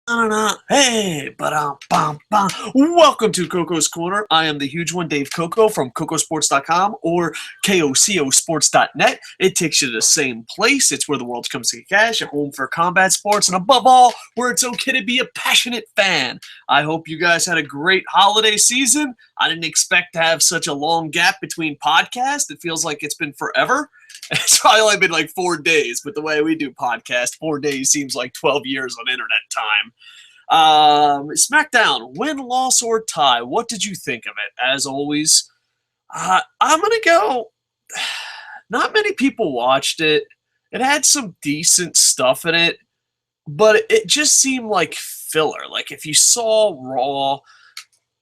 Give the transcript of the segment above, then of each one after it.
Hey, ba-dum-bum-bum. Welcome to Coco's Corner. I am the huge one, Dave Koco from KocoSports.com or KocoSports.net. It takes you to the same place. It's where the world comes to cash, a home for combat sports, and above all, where it's okay to be a passionate fan. I hope you guys had a great holiday season. I didn't expect to have such a long gap between podcasts. It feels like it's been forever. It's probably only been like 4 days, but the way we do podcasts, 4 days seems like 12 years on internet time. Smackdown, win, loss, or tie. What did you think of it? As always, I'm going to go. Not many people watched it. It had some decent stuff in it, but it just seemed like filler. Like if you saw Raw,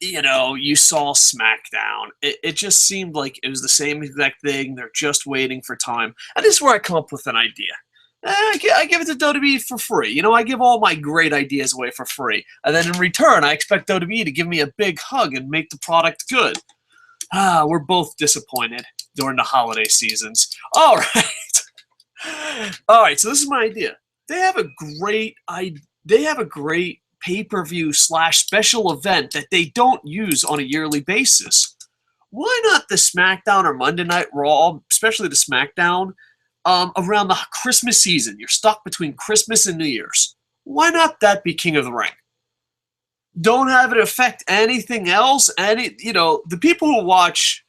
you saw SmackDown. It just seemed like it was the same exact thing. They're just waiting for time. And this is where I come up with an idea. I give it to WWE for free. I give all my great ideas away for free. And then in return, I expect WWE to give me a big hug and make the product good. We're both disappointed during the holiday seasons. All right. All right, so this is my idea. They have a great pay-per-view / special event that they don't use on a yearly basis. Why not the SmackDown or Monday Night Raw, especially the SmackDown, around the Christmas season? You're stuck between Christmas and New Year's. Why not that be King of the Ring? Don't have it affect anything else. The people who watch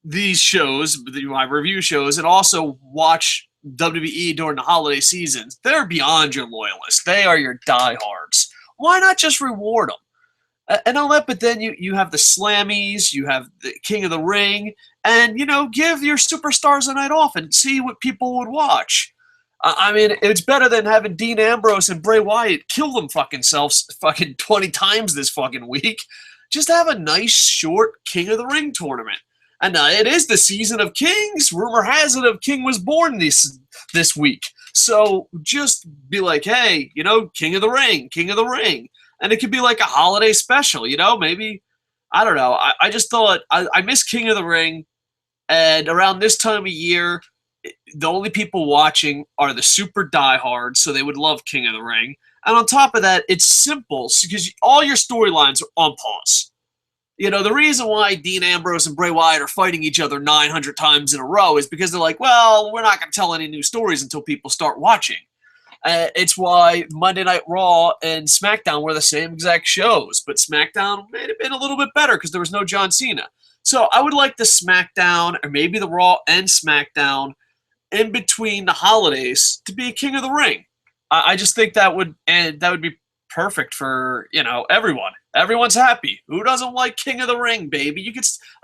these shows, my review shows, and also watch WWE during the holiday seasons, they're beyond your loyalists. They are your diehards. Why not just reward them? And all that, but then you have the Slammies, you have the King of the Ring, and, give your superstars a night off and see what people would watch. I mean, it's better than having Dean Ambrose and Bray Wyatt kill them selves 20 times this fucking week. Just have a nice, short King of the Ring tournament. And it is the season of kings. Rumor has it a king was born this week. So just be like, hey, King of the Ring, King of the Ring. And it could be like a holiday special, maybe, I don't know. I just thought, I miss King of the Ring. And around this time of year, the only people watching are the super diehards, so they would love King of the Ring. And on top of that, it's simple, because all your storylines are on pause. The reason why Dean Ambrose and Bray Wyatt are fighting each other 900 times in a row is because they're like, well, we're not going to tell any new stories until people start watching. It's why Monday Night Raw and SmackDown were the same exact shows, but SmackDown may have been a little bit better because there was no John Cena. So I would like the SmackDown, or maybe the Raw and SmackDown, in between the holidays to be King of the Ring. I just think that would be perfect for everyone. Everyone's happy. Who doesn't like King of the Ring, baby?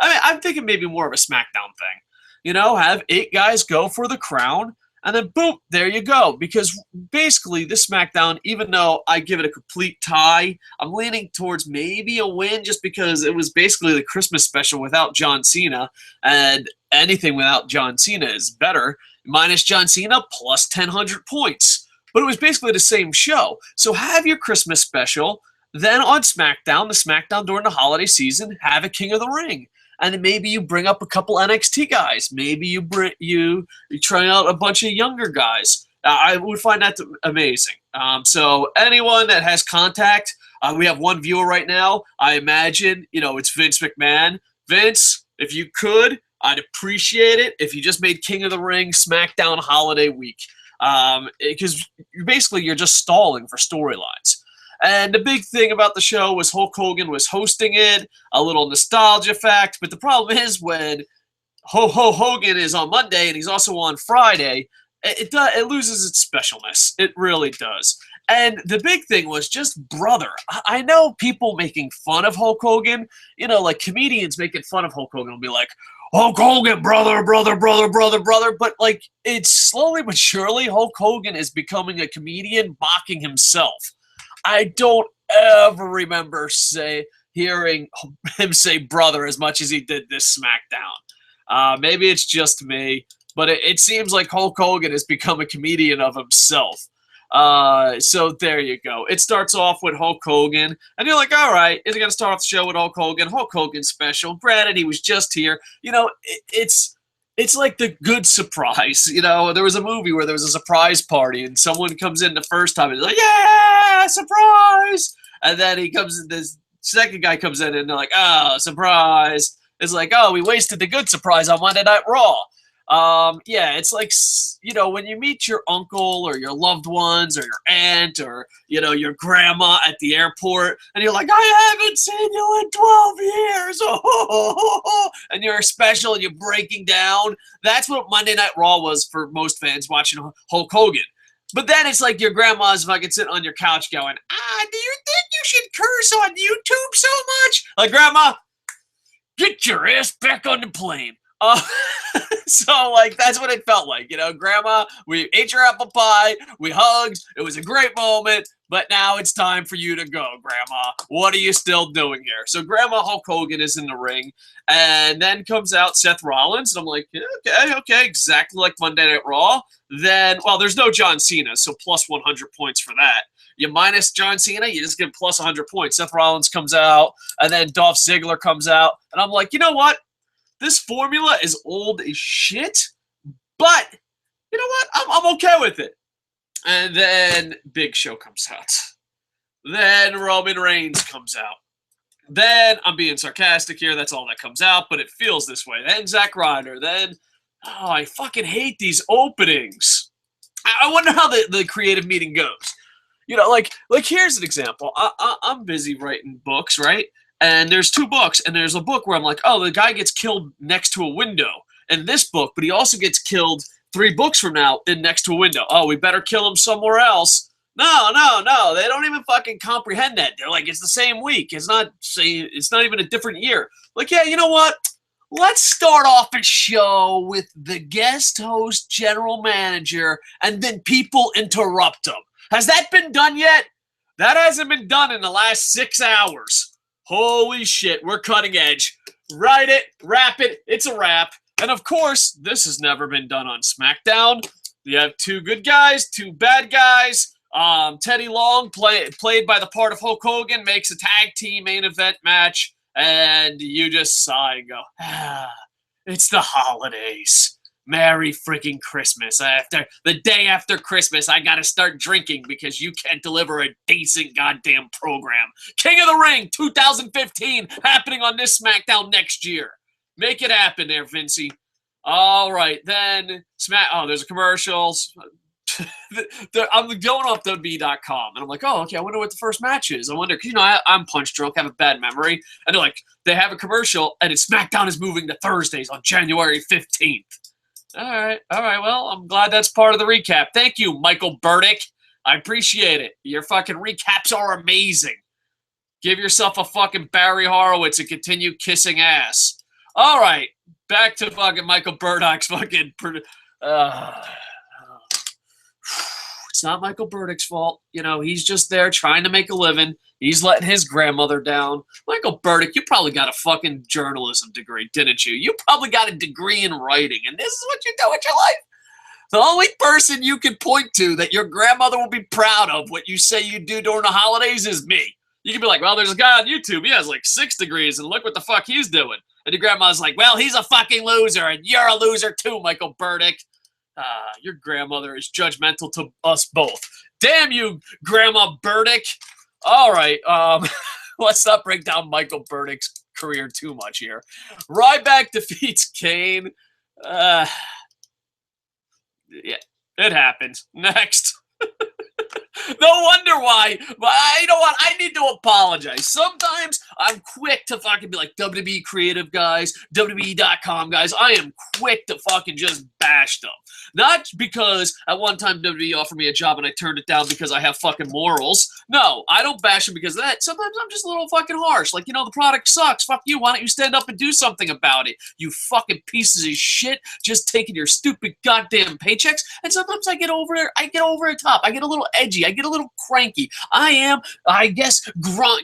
I'm thinking maybe more of a SmackDown thing. Have 8 guys go for the crown, and then boom, there you go. Because basically, this SmackDown, even though I give it a complete tie, I'm leaning towards maybe a win just because it was basically the Christmas special without John Cena, and anything without John Cena is better. Minus John Cena, plus 1,000 points. But it was basically the same show. So have your Christmas special, then on SmackDown, the SmackDown during the holiday season, have a King of the Ring. And then maybe you bring up a couple NXT guys. Maybe you try out a bunch of younger guys. I would find that amazing. So anyone that has contact, we have one viewer right now. I imagine, it's Vince McMahon. Vince, if you could, I'd appreciate it if you just made King of the Ring SmackDown holiday week. Because basically you're just stalling for storylines. And the big thing about the show was Hulk Hogan was hosting it, a little nostalgia fact. But the problem is when Hogan is on Monday and he's also on Friday, it loses its specialness. It really does. And the big thing was just brother. I know people making fun of Hulk Hogan, like comedians making fun of Hulk Hogan will be like, Hulk Hogan, brother. But it's slowly but surely Hulk Hogan is becoming a comedian mocking himself. I don't ever remember hearing him say brother as much as he did this SmackDown. Maybe it's just me, but it seems like Hulk Hogan has become a comedian of himself. So there you go. It starts off with Hulk Hogan, and you're like, all right, is it going to start off the show with Hulk Hogan? Hulk Hogan special. Granted, he was just here. It's like the good surprise. There was a movie where there was a surprise party, and someone comes in the first time and is like, yeah, surprise. And then he comes in, this second guy comes in and they're like, oh, surprise. It's like, oh, we wasted the good surprise on Monday Night Raw. Yeah, it's like, you know, when you meet your uncle or your loved ones or your aunt or, you know, your grandma at the airport and you're like, I haven't seen you in 12 years. Oh, and you're special and you're breaking down. That's what Monday Night Raw was for most fans watching Hulk Hogan. But then it's like your grandma's fucking sitting on your couch going, do you think you should curse on YouTube so much? Like, Grandma, get your ass back on the plane. So, like, that's what it felt like. You know, Grandma, we ate your apple pie, we hugged, it was a great moment, but now it's time for you to go, Grandma. What are you still doing here? So, Grandma Hulk Hogan is in the ring, and then comes out Seth Rollins, and I'm like, okay, exactly like Monday Night Raw. Then, well, there's no John Cena, so plus 100 points for that. You minus John Cena, you just get plus 100 points. Seth Rollins comes out, and then Dolph Ziggler comes out, and I'm like, you know what? This formula is old as shit, but you know what? I'm okay with it. And then Big Show comes out. Then Roman Reigns comes out. Then, I'm being sarcastic here, that's all that comes out, but it feels this way. Then Zack Ryder. Then, oh, I fucking hate these openings. I wonder how the creative meeting goes. You know, like here's an example. I'm busy writing books, right? And there's 2 books, and there's a book where I'm like, oh, the guy gets killed next to a window in this book, but he also gets killed 3 books from now next to a window. Oh, we better kill him somewhere else. No. They don't even fucking comprehend that. They're like, it's the same week. It's not even a different year. Like, yeah, you know what? Let's start off a show with the guest host, general manager, and then people interrupt them. Has that been done yet? That hasn't been done in the last 6 hours. Holy shit, we're cutting edge. Write it, wrap it, it's a wrap. And of course, this has never been done on SmackDown. You have 2 good guys, 2 bad guys. Teddy Long, played by the part of Hulk Hogan, makes a tag team main event match. And you just sigh and go, it's the holidays. Merry freaking Christmas. After the day after Christmas, I gotta start drinking because you can't deliver a decent goddamn program. King of the Ring 2015 happening on this SmackDown next year. Make it happen there, Vincey. All right, then there's a commercial. I'm going off WWE.com, and I'm like, oh, okay, I wonder what the first match is. I wonder, because, you know, I'm punch drunk, I have a bad memory. And they're like, they have a commercial, and SmackDown is moving to Thursdays on January 15th. All right. Well, I'm glad that's part of the recap. Thank you, Michael Burdick. I appreciate it. Your fucking recaps are amazing. Give yourself a fucking Barry Horowitz and continue kissing ass. All right. Back to fucking Michael Burdick's fucking... It's not Michael Burdick's fault. You know, he's just there trying to make a living. He's letting his grandmother down. Michael Burdick, you probably got a fucking journalism degree, didn't you? You probably got a degree in writing, and this is what you do with your life. The only person you can point to that your grandmother will be proud of what you say you do during the holidays is me. You can be like, well, there's a guy on YouTube. He has like 6 degrees, and look what the fuck he's doing. And your grandma's like, well, he's a fucking loser, and you're a loser too, Michael Burdick. Your grandmother is judgmental to us both. Damn you, Grandma Burdick. All right, let's not break down Michael Burdick's career too much here. Ryback defeats Kane. Yeah, it happened. Next. No wonder why. But you know what? I need to apologize. Sometimes I'm quick to fucking be like WWE creative guys, WWE.com guys. I am quick to fucking just bash them. Not because at one time WWE offered me a job and I turned it down because I have fucking morals. No, I don't bash them because of that. Sometimes I'm just a little fucking harsh. Like, you know, the product sucks. Fuck you. Why don't you stand up and do something about it? You fucking pieces of shit just taking your stupid goddamn paychecks. And sometimes I get over the top. I get a little edgy. I get a little cranky. I guess,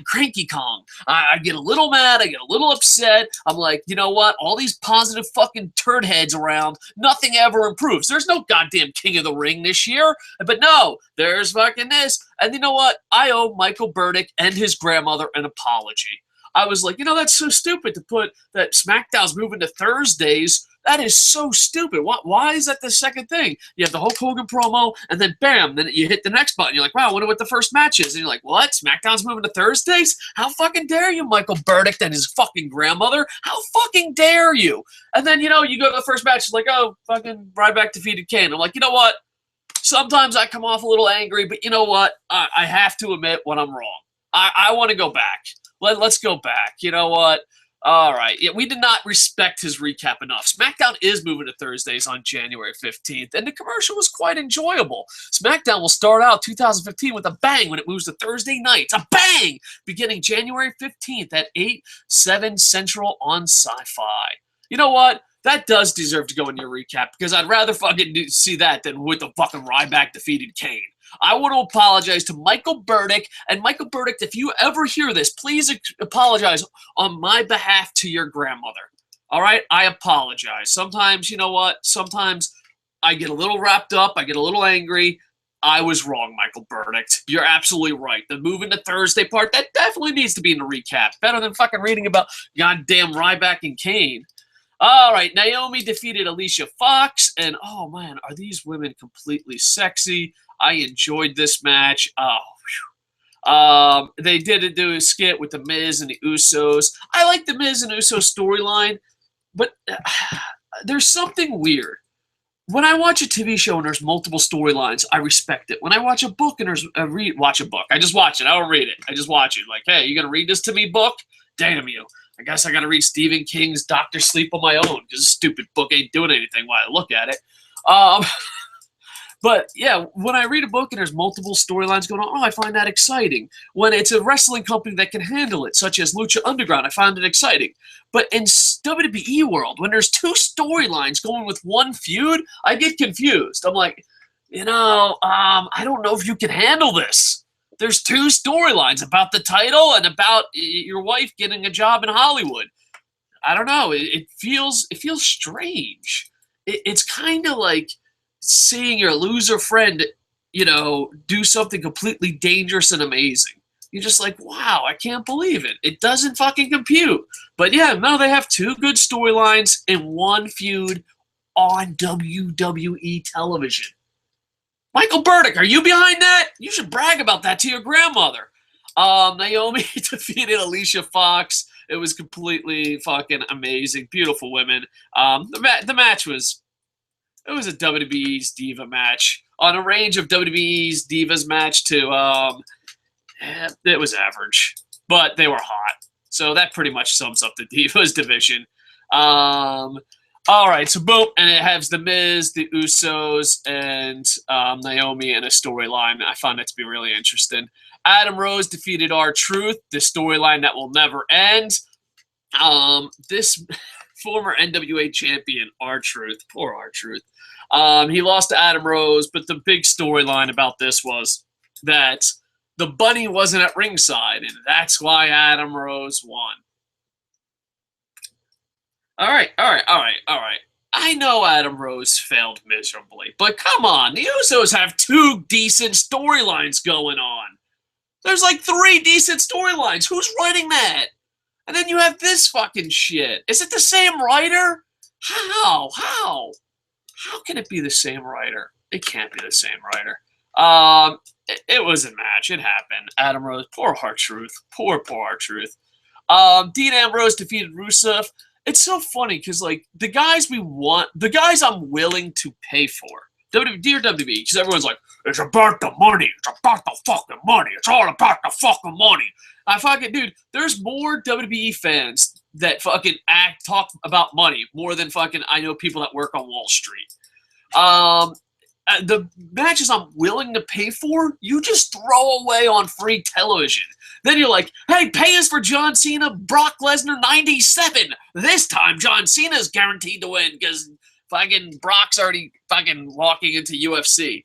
cranky Kong. I get a little mad. I get a little upset. I'm like, you know what? All these positive fucking turd heads around, nothing ever improves. There's no goddamn King of the Ring this year. But no, there's fucking this. And you know what? I owe Michael Burdick and his grandmother an apology. I was like, that's so stupid to put that SmackDown's moving to Thursdays. That is so stupid. Why is that the second thing? You have the Hulk Hogan promo, and then bam, then you hit the next button. You're like, wow, I wonder what the first match is. And you're like, what? SmackDown's moving to Thursdays? How fucking dare you, Michael Burdick and his fucking grandmother? How fucking dare you? And then, you go to the first match, it's like, oh, fucking Ryback defeated Kane. I'm like, you know what? Sometimes I come off a little angry, but you know what? I have to admit when I'm wrong. I want to go back. Let's go back. You know what? All right. Yeah, we did not respect his recap enough. SmackDown is moving to Thursdays on January 15th, and the commercial was quite enjoyable. SmackDown will start out 2015 with a bang when it moves to Thursday nights. A bang! Beginning January 15th at 8, 7 Central on Sci-Fi. You know what? That does deserve to go in your recap, because I'd rather fucking see that than with the fucking Ryback defeated Kane. I want to apologize to Michael Burdick. And Michael Burdick, if you ever hear this, please apologize on my behalf to your grandmother. All right? I apologize. Sometimes, you know what? Sometimes I get a little wrapped up. I get a little angry. I was wrong, Michael Burdick. You're absolutely right. The moving to Thursday part, that definitely needs to be in the recap. Better than fucking reading about goddamn Ryback and Kane. All right, Naomi defeated Alicia Fox, and oh man, are these women completely sexy? I enjoyed this match. They did do a skit with the Miz and the Usos. I like the Miz and Usos storyline, but there's something weird. When I watch a TV show and there's multiple storylines, I respect it. When I watch a book and there's watch a book, I just watch it. I don't read it. I just watch it. Like, hey, you gonna read this to me, book? Damn you. I guess I gotta read Stephen King's Dr. Sleep on my own, because this stupid book ain't doing anything while I look at it. But yeah, when I read a book and there's multiple storylines going on, I find that exciting. When it's a wrestling company that can handle it, such as Lucha Underground, I find it exciting. But in WWE world, when there's two storylines going with one feud, I get confused. I'm like, I don't know if you can handle this. There's two storylines about the title and about your wife getting a job in Hollywood. I don't know. It feels strange. It's kind of like seeing your loser friend, do something completely dangerous and amazing. You're just like, wow, I can't believe it. It doesn't fucking compute. But yeah, no, they have two good storylines in one feud on WWE television. Michael Burdick, are you behind that? You should brag about that to your grandmother. Naomi defeated Alicia Fox. It was completely fucking amazing. Beautiful women. The match was... It was a WWE's Diva match. On a range of WWE's Divas match to... it was average. But they were hot. So that pretty much sums up the Divas division. All right, so boom, and it has The Miz, the Usos, and Naomi in a storyline. I found that to be really interesting. Adam Rose defeated R-Truth, the storyline that will never end. This former NWA champion, R-Truth, poor R-Truth, he lost to Adam Rose, but the big storyline about this was that the bunny wasn't at ringside, and that's why Adam Rose won. All right. I know Adam Rose failed miserably, but come on. The Usos have two decent storylines going on. There's like 3 decent storylines. Who's writing that? And then you have this fucking shit. Is it the same writer? How? How can it be the same writer? It can't be the same writer. It was a match. It happened. Adam Rose, poor R-Truth. Poor R-Truth. Dean Ambrose defeated Rousseff. It's so funny because, like, the guys I'm willing to pay for, dear WWE, because everyone's like, it's about the money. It's about the fucking money. It's all about the fucking money. Dude, there's more WWE fans that fucking talk about money more than fucking I know people that work on Wall Street. The matches I'm willing to pay for, you just throw away on free television. Then you're like, hey, pay us for John Cena, Brock Lesnar 97. This time, John Cena's guaranteed to win because fucking Brock's already fucking walking into UFC.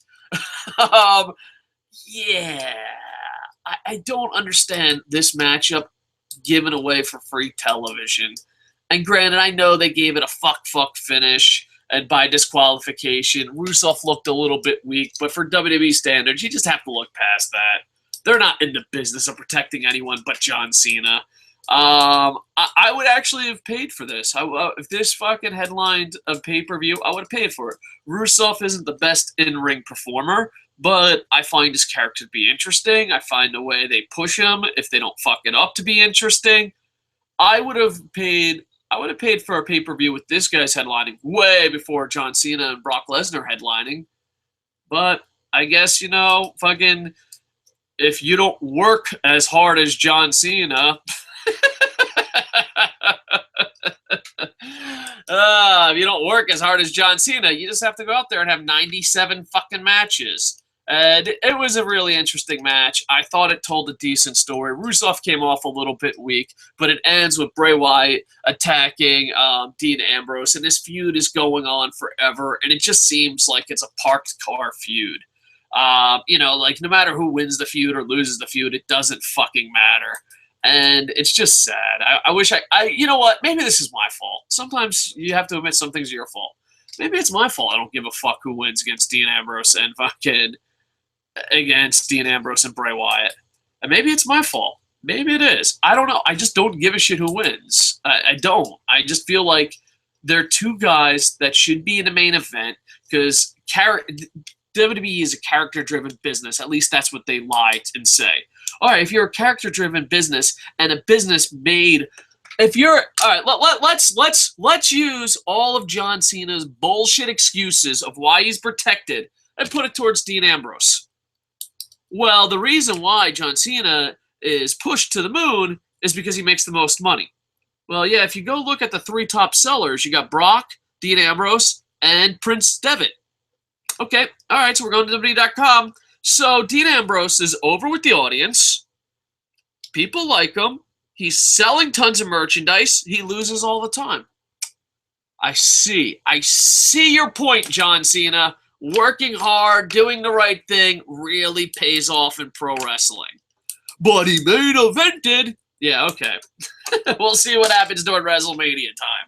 Yeah. I don't understand this matchup given away for free television. And granted, I know they gave it a fuck finish. And by disqualification, Rousseff looked a little bit weak. But for WWE standards, you just have to look past that. They're not in the business of protecting anyone but John Cena. I would actually have paid for this. If this fucking headlined a pay-per-view, I would have paid for it. Rousseff isn't the best in-ring performer, but I find his character to be interesting. I find the way they push him, if they don't fuck it up, to be interesting. I would have paid for a pay-per-view with this guy's headlining way before John Cena and Brock Lesnar headlining. But I guess, fucking if you don't work as hard as John Cena, if you don't work as hard as John Cena, you just have to go out there and have 97 fucking matches. And it was a really interesting match. I thought it told a decent story. Rousseff came off a little bit weak, but it ends with Bray Wyatt attacking Dean Ambrose, and this feud is going on forever, and it just seems like it's a parked car feud. No matter who wins the feud or loses the feud, it doesn't fucking matter. And it's just sad. I wish you know what? Maybe this is my fault. Sometimes you have to admit some things are your fault. Maybe it's my fault. I don't give a fuck who wins against Dean Ambrose and Bray Wyatt. And maybe it's my fault. Maybe it is. I don't know. I just don't give a shit who wins. I don't. I just feel like they're two guys that should be in the main event because WWE is a character-driven business. At least that's what they lie and say. All right, if you're a character-driven business and a business made, let's use all of John Cena's bullshit excuses of why he's protected and put it towards Dean Ambrose. Well, the reason why John Cena is pushed to the moon is because he makes the most money. Well, yeah, if you go look at the three top sellers, you got Brock, Dean Ambrose, and Prince Devitt. Okay, all right, so we're going to WWE.com. So Dean Ambrose is over with the audience. People like him. He's selling tons of merchandise. He loses all the time. I see your point, John Cena. Working hard, doing the right thing really pays off in pro wrestling. But he main evented. Yeah, okay. We'll see what happens during WrestleMania time.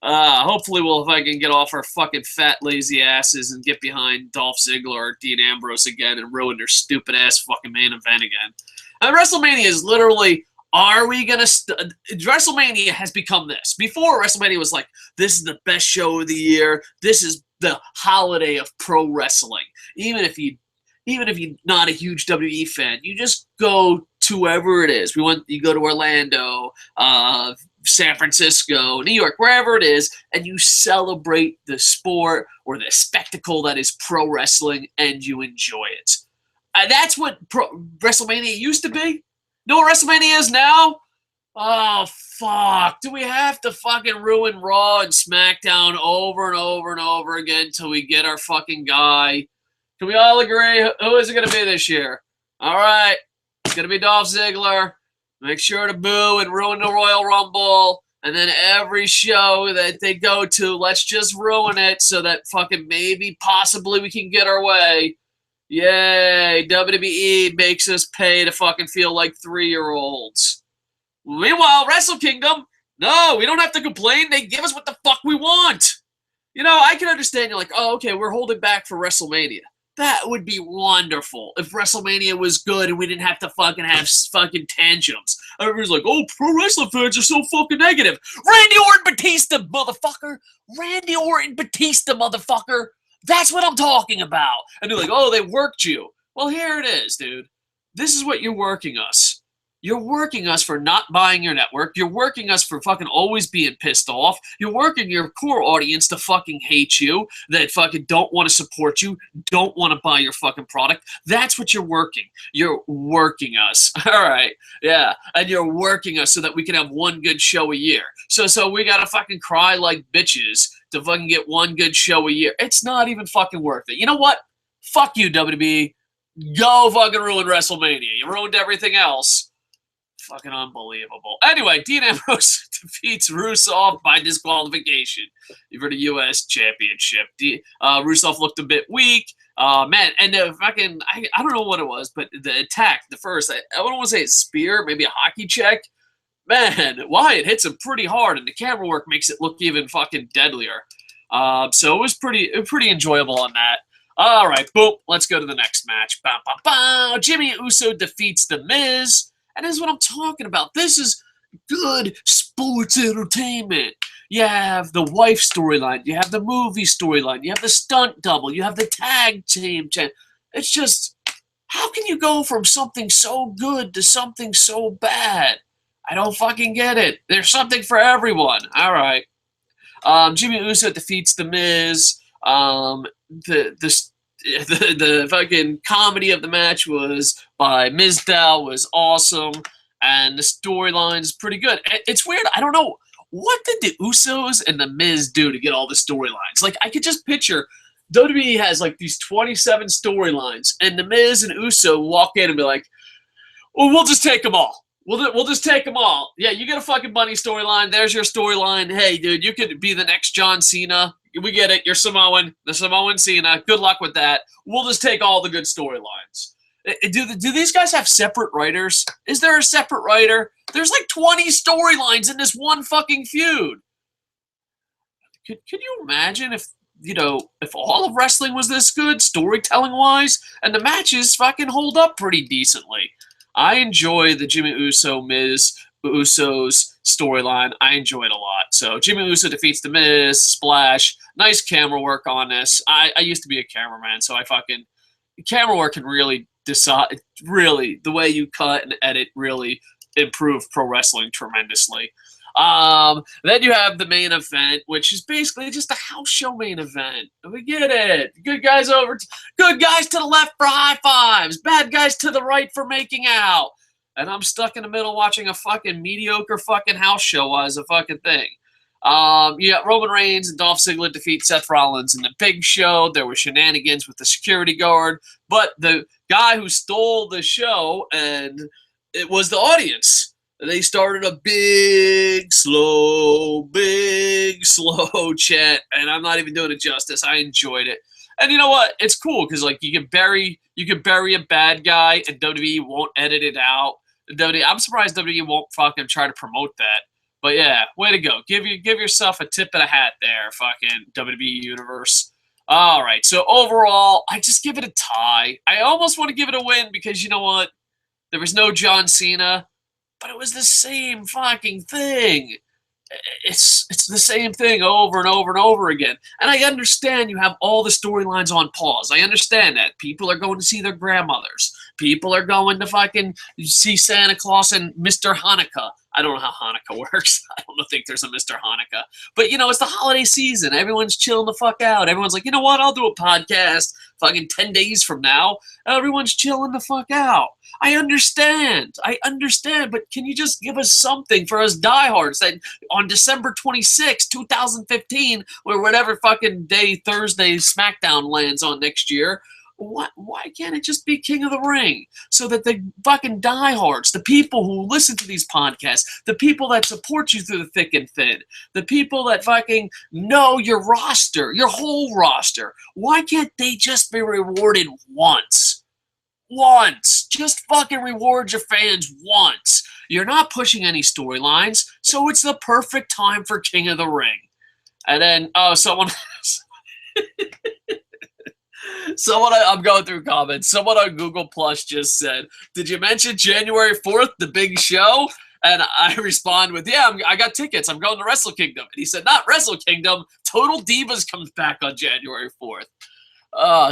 Hopefully we'll fucking get off our fucking fat, lazy asses and get behind Dolph Ziggler or Dean Ambrose again and ruin their stupid-ass fucking main event again. And WrestleMania is literally, WrestleMania has become this. Before, WrestleMania was like, this is the best show of the year. This is the holiday of pro wrestling. Even if you're not a huge WWE fan, you just go to wherever it is. You go to Orlando, San Francisco, New York, wherever it is, and you celebrate the sport or the spectacle that is pro wrestling, and you enjoy it. That's what WrestleMania used to be. You know what WrestleMania is now? Oh, fuck. Do we have to fucking ruin Raw and Smackdown over and over and over again until we get our fucking guy? Can we all agree? Who is it going to be this year? All right. It's going to be Dolph Ziggler. Make sure to boo and ruin the Royal Rumble. And then every show that they go to, let's just ruin it so that fucking maybe, possibly we can get our way. Yay. WWE makes us pay to fucking feel like 3-year-olds. Meanwhile, Wrestle Kingdom, no, we don't have to complain. They give us what the fuck we want. I can understand you're like, oh, okay, we're holding back for WrestleMania. That would be wonderful if WrestleMania was good and we didn't have to fucking have fucking tantrums. Everybody's like, oh, pro wrestling fans are so fucking negative. Randy Orton Batista, motherfucker. Randy Orton Batista, motherfucker. That's what I'm talking about. And they're like, oh, they worked you. Well, here it is, dude. This is what you're working us. You're working us for not buying your network. You're working us for fucking always being pissed off. You're working your core audience to fucking hate you, that fucking don't want to support you, don't want to buy your fucking product. That's what you're working. You're working us. All right. Yeah. And you're working us so that we can have one good show a year. So we got to fucking cry like bitches to fucking get one good show a year. It's not even fucking worth it. You know what? Fuck you, WWE. Go fucking ruin WrestleMania. You ruined everything else. Fucking unbelievable. Anyway, Dean Ambrose defeats Rousseff by disqualification for the U.S. Championship. Rousseff looked a bit weak. Man, and the fucking, I don't know what it was, but the attack, the first, I don't want to say it's spear, maybe a hockey check. Man, Wyatt hits him pretty hard, and the camera work makes it look even fucking deadlier. So it was pretty enjoyable on that. All right, boom, let's go to the next match. Bow, bow, bow. Jimmy Uso defeats The Miz. And this is what I'm talking about. This is good sports entertainment. You have the wife storyline. You have the movie storyline. You have the stunt double. You have the tag team. It's just, how can you go from something so good to something so bad? I don't fucking get it. There's something for everyone. All right. Jimmy Uso defeats The Miz. The fucking comedy of the match was by Mizdow was awesome, and the storyline is pretty good. It's weird. I don't know, what did the Usos and the Miz do to get all the storylines? Like, I could just picture WWE has like these 27 storylines, and the Miz and Uso walk in and be like, "Well, we'll just take them all. We'll just take them all. Yeah, you get a fucking bunny storyline. There's your storyline. Hey, dude, you could be the next John Cena. We get it. You're Samoan. The Samoan Cena. Good luck with that. We'll just take all the good storylines." Do these guys have separate writers? Is there a separate writer? There's like 20 storylines in this one fucking feud. Can you imagine if all of wrestling was this good, storytelling-wise, and the matches fucking hold up pretty decently? I enjoy the Jimmy Uso Miz Usos storyline. I enjoy it a lot. So Jimmy Uso defeats the Miz, splash. Nice camera work on this. I used to be a cameraman, so camera work can really decide. Really, the way you cut and edit really improve pro wrestling tremendously. Then you have the main event, which is basically just a house show main event. We get it. Good guys to the left for high fives. Bad guys to the right for making out. And I'm stuck in the middle watching a fucking mediocre fucking house show as a fucking thing. You got Roman Reigns and Dolph Ziggler defeat Seth Rollins in the Big Show. There were shenanigans with the security guard, but the guy who stole the show, and it was the audience. They started a big, slow chant, and I'm not even doing it justice. I enjoyed it. And you know what? It's cool because like you could bury a bad guy and WWE won't edit it out. I'm surprised WWE won't fucking try to promote that. But yeah, way to go. Give yourself a tip of the hat there, fucking WWE Universe. All right, so overall, I just give it a tie. I almost want to give it a win because you know what? There was no John Cena. But it was the same fucking thing. It's the same thing over and over and over again. And I understand you have all the storylines on pause. I understand that. People are going to see their grandmothers. People are going to fucking see Santa Claus and Mr. Hanukkah. I don't know how Hanukkah works. I don't think there's a Mr. Hanukkah. But, it's the holiday season. Everyone's chilling the fuck out. Everyone's like, you know what? I'll do a podcast fucking 10 days from now. Everyone's chilling the fuck out. I understand, but can you just give us something for us diehards that on December 26, 2015, or whatever fucking day Thursday Smackdown lands on next year, why can't it just be King of the Ring? So that the fucking diehards, the people who listen to these podcasts, the people that support you through the thick and thin, the people that fucking know your roster, your whole roster, why can't they just be rewarded once? Once. Just fucking reward your fans once. You're not pushing any storylines, so it's the perfect time for King of the Ring. And then, someone... I'm going through comments. Someone on Google Plus just said, "Did you mention January 4th, the big show?" And I respond with, "Yeah, I got tickets. I'm going to Wrestle Kingdom." And he said, "Not Wrestle Kingdom. Total Divas comes back on January 4th.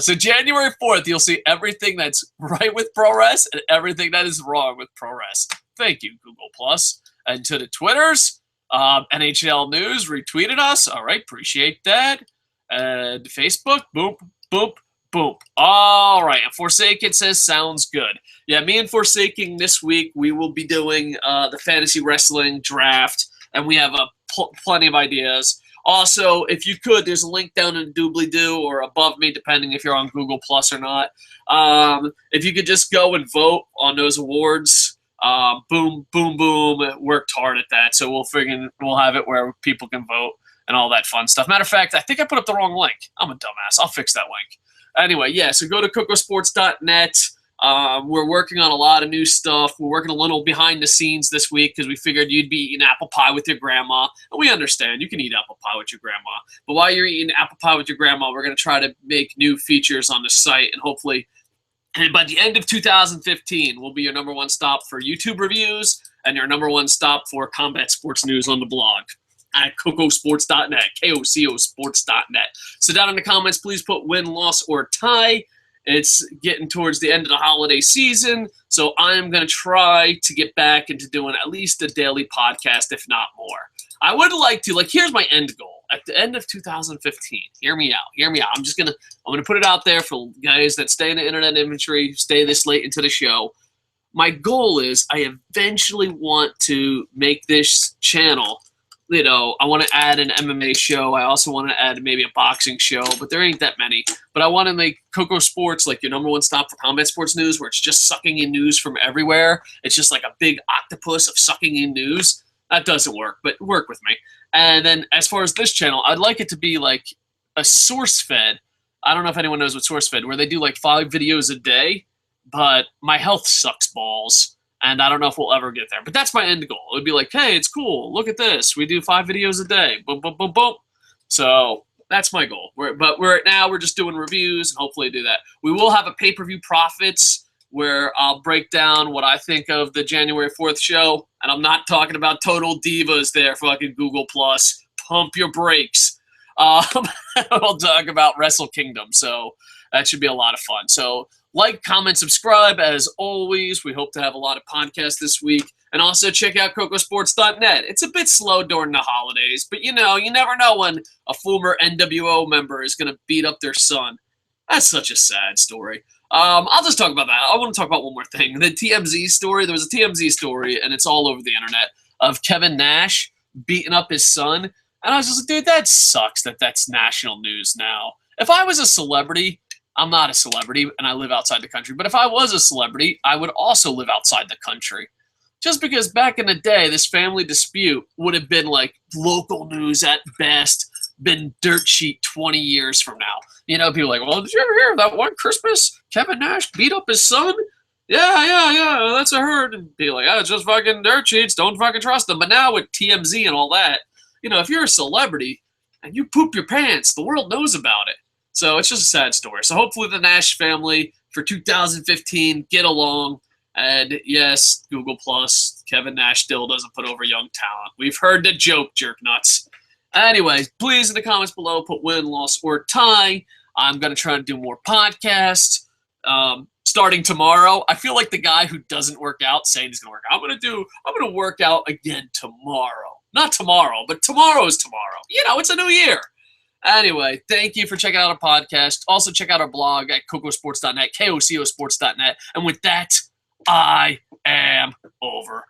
So January 4th, you'll see everything that's right with ProRes and everything that is wrong with ProRes. Thank you, Google Plus. And to the Twitters, NHL News retweeted us. All right, appreciate that. And Facebook, boop, boop, boop. All right, and Forsaken says, sounds good. Yeah, me and Forsaken this week, we will be doing the Fantasy Wrestling Draft, and we have plenty of ideas. Also, if you could, there's a link down in the doobly-doo or above me, depending if you're on Google Plus or not. If you could just go and vote on those awards, boom, boom, boom. Worked hard at that, so we'll have it where people can vote and all that fun stuff. Matter of fact, I think I put up the wrong link. I'm a dumbass. I'll fix that link. Anyway, yeah, so go to KocoSports.net. We're working on a lot of new stuff. We're working a little behind the scenes this week because we figured you'd be eating apple pie with your grandma. And we understand you can eat apple pie with your grandma. But while you're eating apple pie with your grandma, we're going to try to make new features on the site. And hopefully, by the end of 2015, we'll be your #1 stop for YouTube reviews and your #1 stop for combat sports news on the blog at KocoSports.net, KocoSports.net. So down in the comments, please put win, loss, or tie. It's getting towards the end of the holiday season, so I'm going to try to get back into doing at least a daily podcast, if not more. I would like to, here's my end goal. At the end of 2015, hear me out. I'm going to put it out there for guys that stay in the internet inventory, stay this late into the show. My goal is I eventually want to make this channel, I want to add an MMA show. I also want to add maybe a boxing show, but there ain't that many. But I want to make Koco Sports like your #1 stop for combat sports news, where it's just sucking in news from everywhere. It's just like a big octopus of sucking in news. That doesn't work, but work with me. And then as far as this channel, I'd like it to be like a source-fed. I don't know if anyone knows what source-fed, where they do like 5 videos a day, but my health sucks balls. And I don't know if we'll ever get there. But that's my end goal. It would be like, hey, it's cool. Look at this. We do 5 videos a day. Boom, boom, boom, boom. So that's my goal. We're just doing reviews and hopefully do that. We will have a pay-per-view profits where I'll break down what I think of the January 4th show. And I'm not talking about Total Divas there, fucking Google+. Pump your brakes. We'll talk about Wrestle Kingdom. So that should be a lot of fun. So like, comment, subscribe. As always, we hope to have a lot of podcasts this week. And also check out KocoSports.net. It's a bit slow during the holidays, but you never know when a former NWO member is going to beat up their son. That's such a sad story. I'll just talk about that. I want to talk about one more thing. The TMZ story. There was a TMZ story, and it's all over the internet, of Kevin Nash beating up his son. And I was just like, dude, that sucks that that's national news now. If I was a celebrity, I'm not a celebrity, and I live outside the country. But if I was a celebrity, I would also live outside the country. Just because back in the day, this family dispute would have been like local news at best, been dirt sheet 20 years from now. People are like, well, did you ever hear that one Christmas Kevin Nash beat up his son? Yeah, that's what I heard. And be like, it's just fucking dirt sheets. Don't fucking trust them. But now with TMZ and all that, if you're a celebrity and you poop your pants, the world knows about it. So it's just a sad story. So hopefully the Nash family for 2015 get along. And yes, Google+, Kevin Nash still doesn't put over young talent. We've heard the joke, jerk nuts. Anyways, please in the comments below put win, loss, or tie. I'm going to try to do more podcasts starting tomorrow. I feel like the guy who doesn't work out saying he's going to work out. I'm going to work out again tomorrow. Not tomorrow, but tomorrow's tomorrow. It's a new year. Anyway, thank you for checking out our podcast. Also, check out our blog at KocoSports.net, KocoSports.net. And with that, I am over.